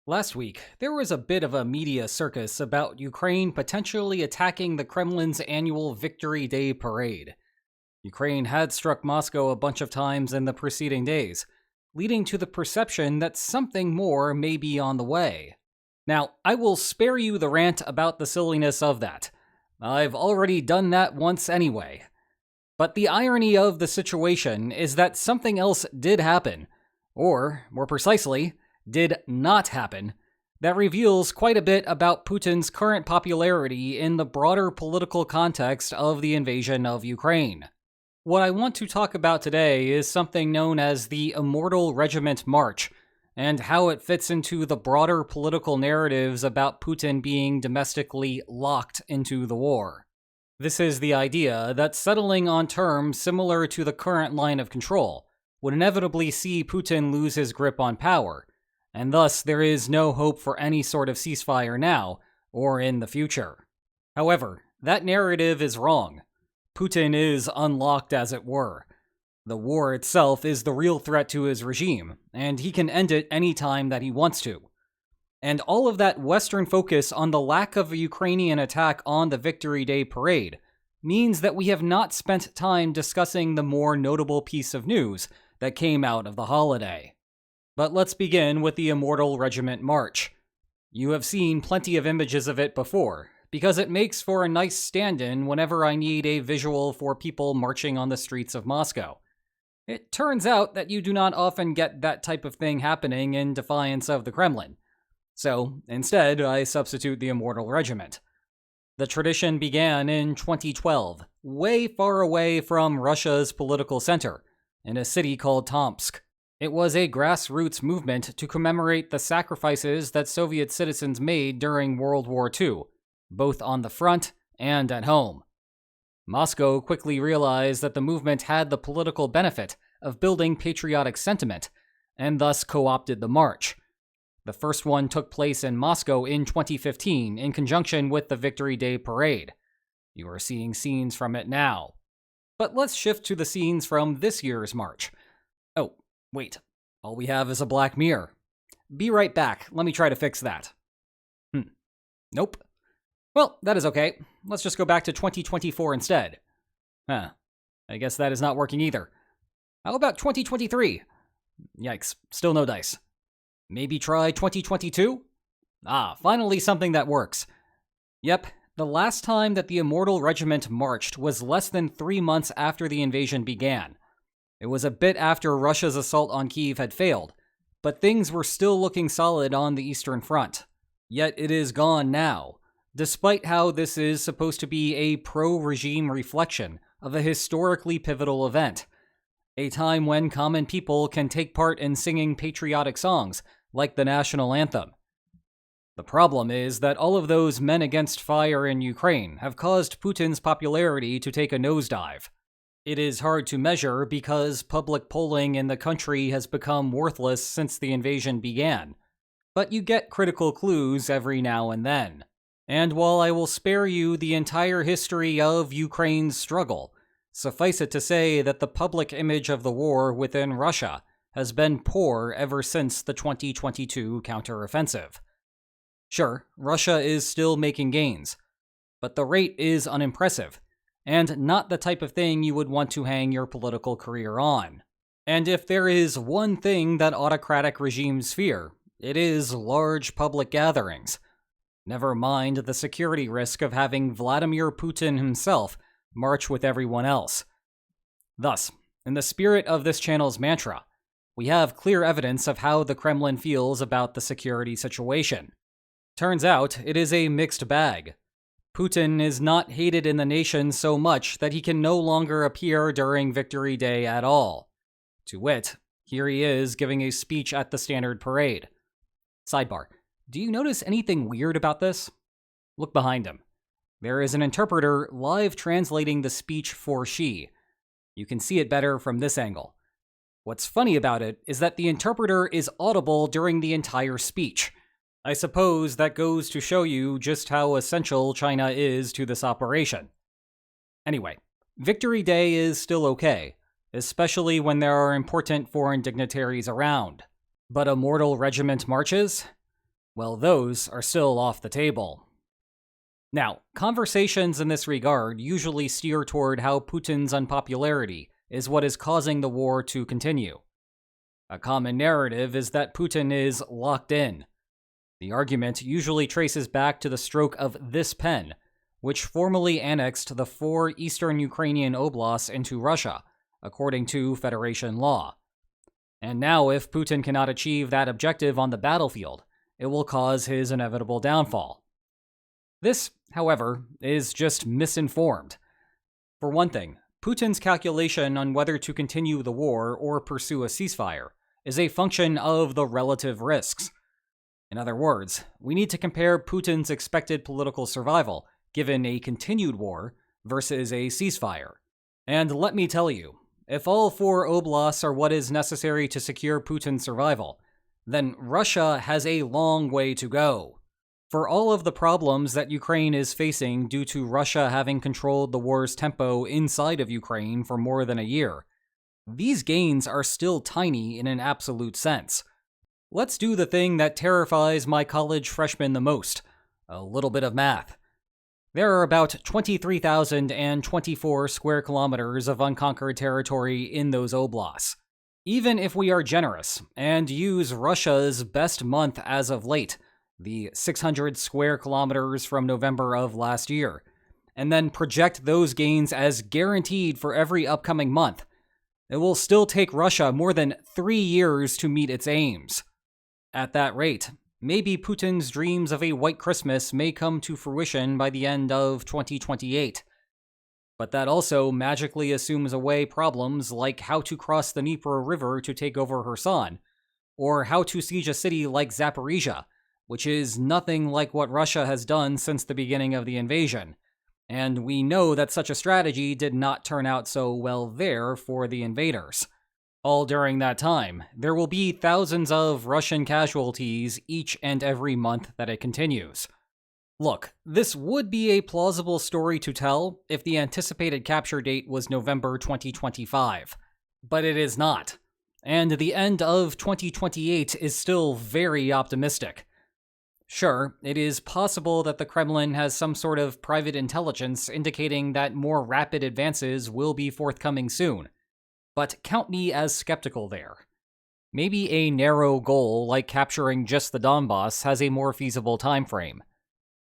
Last week, there was a bit of a media circus about Ukraine potentially attacking the Kremlin's annual Victory Day parade. Ukraine had struck Moscow a bunch of times in the preceding days, leading to the perception that something more may be on the way. Now, I will spare you the rant about the silliness of that. I've already done that once anyway. But the irony of the situation is that something else did happen, or, more precisely, did not happen, that reveals quite a bit about Putin's current popularity in the broader political context of the invasion of Ukraine. What I want to talk about today is something known as the Immortal Regiment March, and how it fits into the broader political narratives about Putin being domestically locked into the war. This is the idea that settling on terms similar to the current line of control would inevitably see Putin lose his grip on power, and thus there is no hope for any sort of ceasefire now or in the future. However, that narrative is wrong. Putin is unlocked, as it were. The war itself is the real threat to his regime, and he can end it any time that he wants to. And all of that Western focus on the lack of a Ukrainian attack on the Victory Day parade means that we have not spent time discussing the more notable piece of news that came out of the holiday. But let's begin with the Immortal Regiment March. You have seen plenty of images of it before, because it makes for a nice stand-in whenever I need a visual for people marching on the streets of Moscow. It turns out that you do not often get that type of thing happening in defiance of the Kremlin. So, instead, I substitute the Immortal Regiment. The tradition began in 2012, way far away from Russia's political center, in a city called Tomsk. It was a grassroots movement to commemorate the sacrifices that Soviet citizens made during World War II, both on the front and at home. Moscow quickly realized that the movement had the political benefit of building patriotic sentiment, and thus co-opted the march. The first one took place in Moscow in 2015 in conjunction with the Victory Day parade. You are seeing scenes from it now. But let's shift to the scenes from this year's march. Oh, wait, all we have is a black mirror. Be right back, let me try to fix that. Nope. Well, that is okay. Let's just go back to 2024 instead. I guess that is not working either. How about 2023? Yikes, still no dice. Maybe try 2022? Finally something that works. Yep, the last time that the Immortal Regiment marched was less than 3 months after the invasion began. It was a bit after Russia's assault on Kyiv had failed, but things were still looking solid on the Eastern Front. Yet it is gone now, despite how this is supposed to be a pro-regime reflection of a historically pivotal event. A time when common people can take part in singing patriotic songs, like the national anthem. The problem is that all of those men against fire in Ukraine have caused Putin's popularity to take a nosedive. It is hard to measure because public polling in the country has become worthless since the invasion began, but you get critical clues every now and then. And while I will spare you the entire history of Ukraine's struggle, suffice it to say that the public image of the war within Russia has been poor ever since the 2022 counteroffensive. Sure, Russia is still making gains, but the rate is unimpressive, and not the type of thing you would want to hang your political career on. And if there is one thing that autocratic regimes fear, it is large public gatherings. Never mind the security risk of having Vladimir Putin himself march with everyone else. Thus, in the spirit of this channel's mantra, we have clear evidence of how the Kremlin feels about the security situation. Turns out, it is a mixed bag. Putin is not hated in the nation so much that he can no longer appear during Victory Day at all. To wit, here he is giving a speech at the standard parade. Sidebar, do you notice anything weird about this? Look behind him. There is an interpreter live translating the speech for Xi. You can see it better from this angle. What's funny about it is that the interpreter is audible during the entire speech. I suppose that goes to show you just how essential China is to this operation. Anyway, Victory Day is still okay, especially when there are important foreign dignitaries around. But Immortal Regiment marches? Well, those are still off the table. Now, conversations in this regard usually steer toward how Putin's unpopularity is what is causing the war to continue. A common narrative is that Putin is locked in. The argument usually traces back to the stroke of this pen, which formally annexed the 4 eastern Ukrainian oblasts into Russia, according to Federation law. And now, if Putin cannot achieve that objective on the battlefield, it will cause his inevitable downfall. This, however, is just misinformed. For one thing, Putin's calculation on whether to continue the war or pursue a ceasefire is a function of the relative risks. In other words, we need to compare Putin's expected political survival given a continued war versus a ceasefire. And let me tell you, if all 4 oblasts are what is necessary to secure Putin's survival, then Russia has a long way to go. For all of the problems that Ukraine is facing due to Russia having controlled the war's tempo inside of Ukraine for more than a year, these gains are still tiny in an absolute sense. Let's do the thing that terrifies my college freshmen the most, a little bit of math. There are about 23,024 square kilometers of unconquered territory in those oblasts. Even if we are generous and use Russia's best month as of late, the 600 square kilometers from November of last year, and then project those gains as guaranteed for every upcoming month, it will still take Russia more than 3 years to meet its aims. At that rate, maybe Putin's dreams of a white Christmas may come to fruition by the end of 2028. But that also magically assumes away problems like how to cross the Dnieper River to take over Kherson, or how to siege a city like Zaporizhia, which is nothing like what Russia has done since the beginning of the invasion. And we know that such a strategy did not turn out so well there for the invaders. All during that time, there will be thousands of Russian casualties each and every month that it continues. Look, this would be a plausible story to tell if the anticipated capture date was November 2025, but it is not. And the end of 2028 is still very optimistic. Sure, it is possible that the Kremlin has some sort of private intelligence indicating that more rapid advances will be forthcoming soon, but count me as skeptical there. Maybe a narrow goal like capturing just the Donbass has a more feasible time frame.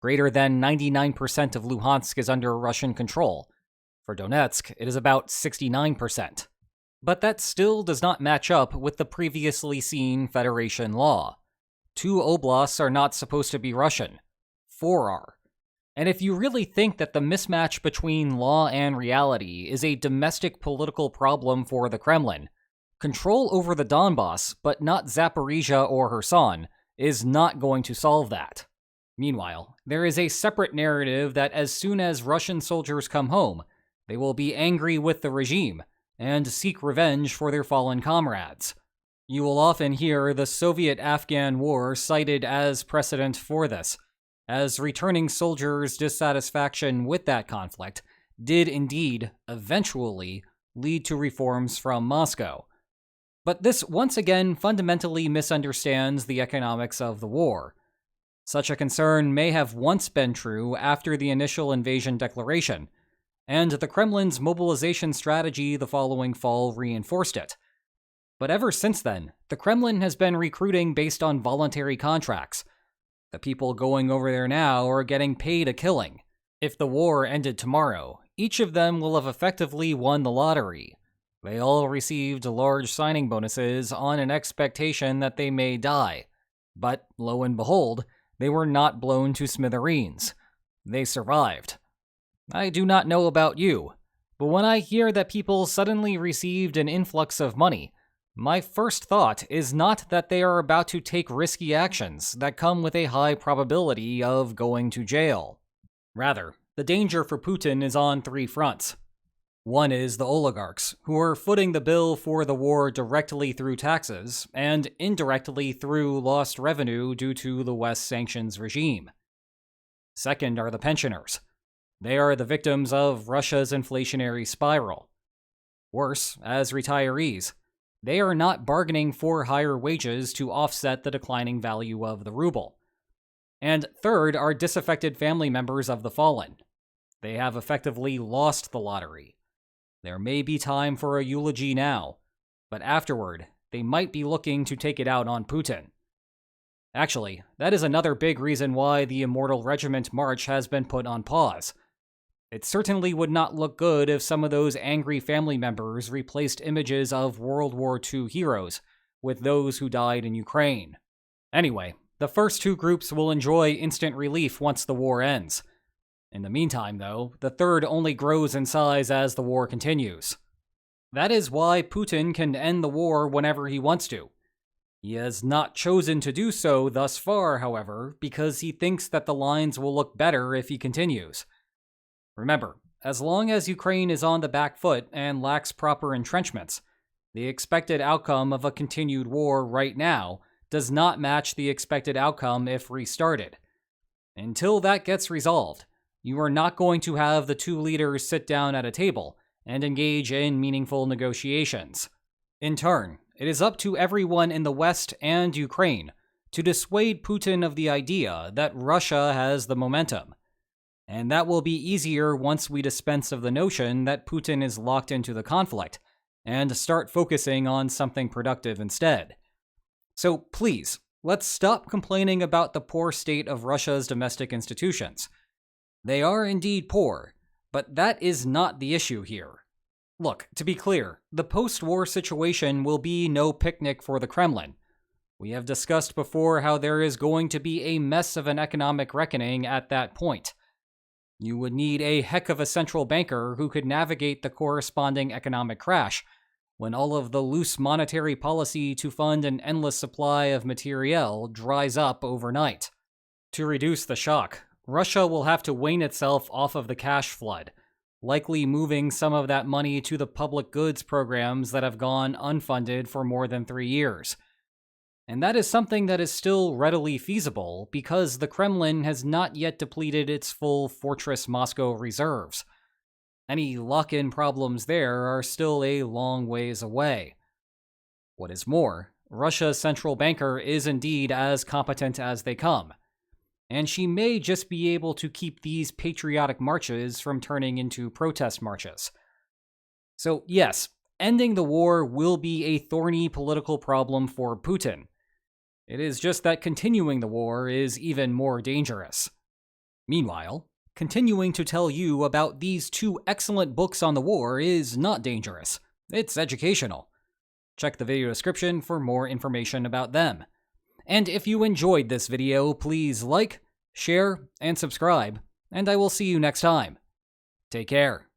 Greater than 99% of Luhansk is under Russian control. For Donetsk, it is about 69%. But that still does not match up with the previously seen Federation law. 2 oblasts are not supposed to be Russian. 4 are. And if you really think that the mismatch between law and reality is a domestic political problem for the Kremlin, control over the Donbass, but not Zaporizhia or Kherson, is not going to solve that. Meanwhile, there is a separate narrative that as soon as Russian soldiers come home, they will be angry with the regime and seek revenge for their fallen comrades. You will often hear the Soviet-Afghan War cited as precedent for this, as returning soldiers' dissatisfaction with that conflict did indeed, eventually, lead to reforms from Moscow. But this once again fundamentally misunderstands the economics of the war. Such a concern may have once been true after the initial invasion declaration, and the Kremlin's mobilization strategy the following fall reinforced it. But ever since then, the Kremlin has been recruiting based on voluntary contracts. The people going over there now are getting paid a killing. If the war ended tomorrow, each of them will have effectively won the lottery. They all received large signing bonuses on an expectation that they may die. But, lo and behold, they were not blown to smithereens. They survived. I do not know about you, but when I hear that people suddenly received an influx of money, my first thought is not that they are about to take risky actions that come with a high probability of going to jail. Rather, the danger for Putin is on 3 fronts. One is the oligarchs, who are footing the bill for the war directly through taxes and indirectly through lost revenue due to the West's sanctions regime. Second are the pensioners. They are the victims of Russia's inflationary spiral. Worse, as retirees, they are not bargaining for higher wages to offset the declining value of the ruble. And third are disaffected family members of the fallen. They have effectively lost the lottery. There may be time for a eulogy now, but afterward, they might be looking to take it out on Putin. Actually, that is another big reason why the Immortal Regiment march has been put on pause. It certainly would not look good if some of those angry family members replaced images of World War II heroes with those who died in Ukraine. Anyway, the first two groups will enjoy instant relief once the war ends. In the meantime, though, the third only grows in size as the war continues. That is why Putin can end the war whenever he wants to. He has not chosen to do so thus far, however, because he thinks that the lines will look better if he continues. Remember, as long as Ukraine is on the back foot and lacks proper entrenchments, the expected outcome of a continued war right now does not match the expected outcome if restarted. Until that gets resolved, you are not going to have the two leaders sit down at a table and engage in meaningful negotiations. In turn, it is up to everyone in the West and Ukraine to dissuade Putin of the idea that Russia has the momentum. And that will be easier once we dispense of the notion that Putin is locked into the conflict and start focusing on something productive instead. So please, let's stop complaining about the poor state of Russia's domestic institutions. They are indeed poor, but that is not the issue here. Look, to be clear, the post-war situation will be no picnic for the Kremlin. We have discussed before how there is going to be a mess of an economic reckoning at that point. You would need a heck of a central banker who could navigate the corresponding economic crash when all of the loose monetary policy to fund an endless supply of materiel dries up overnight. To reduce the shock, Russia will have to wean itself off of the cash flood, likely moving some of that money to the public goods programs that have gone unfunded for more than 3 years. And that is something that is still readily feasible because the Kremlin has not yet depleted its full Fortress Moscow reserves. Any lock-in problems there are still a long ways away. What is more, Russia's central banker is indeed as competent as they come, and she may just be able to keep these patriotic marches from turning into protest marches. So yes, ending the war will be a thorny political problem for Putin. It is just that continuing the war is even more dangerous. Meanwhile, continuing to tell you about these two excellent books on the war is not dangerous. It's educational. Check the video description for more information about them. And if you enjoyed this video, please like, share, and subscribe, and I will see you next time. Take care.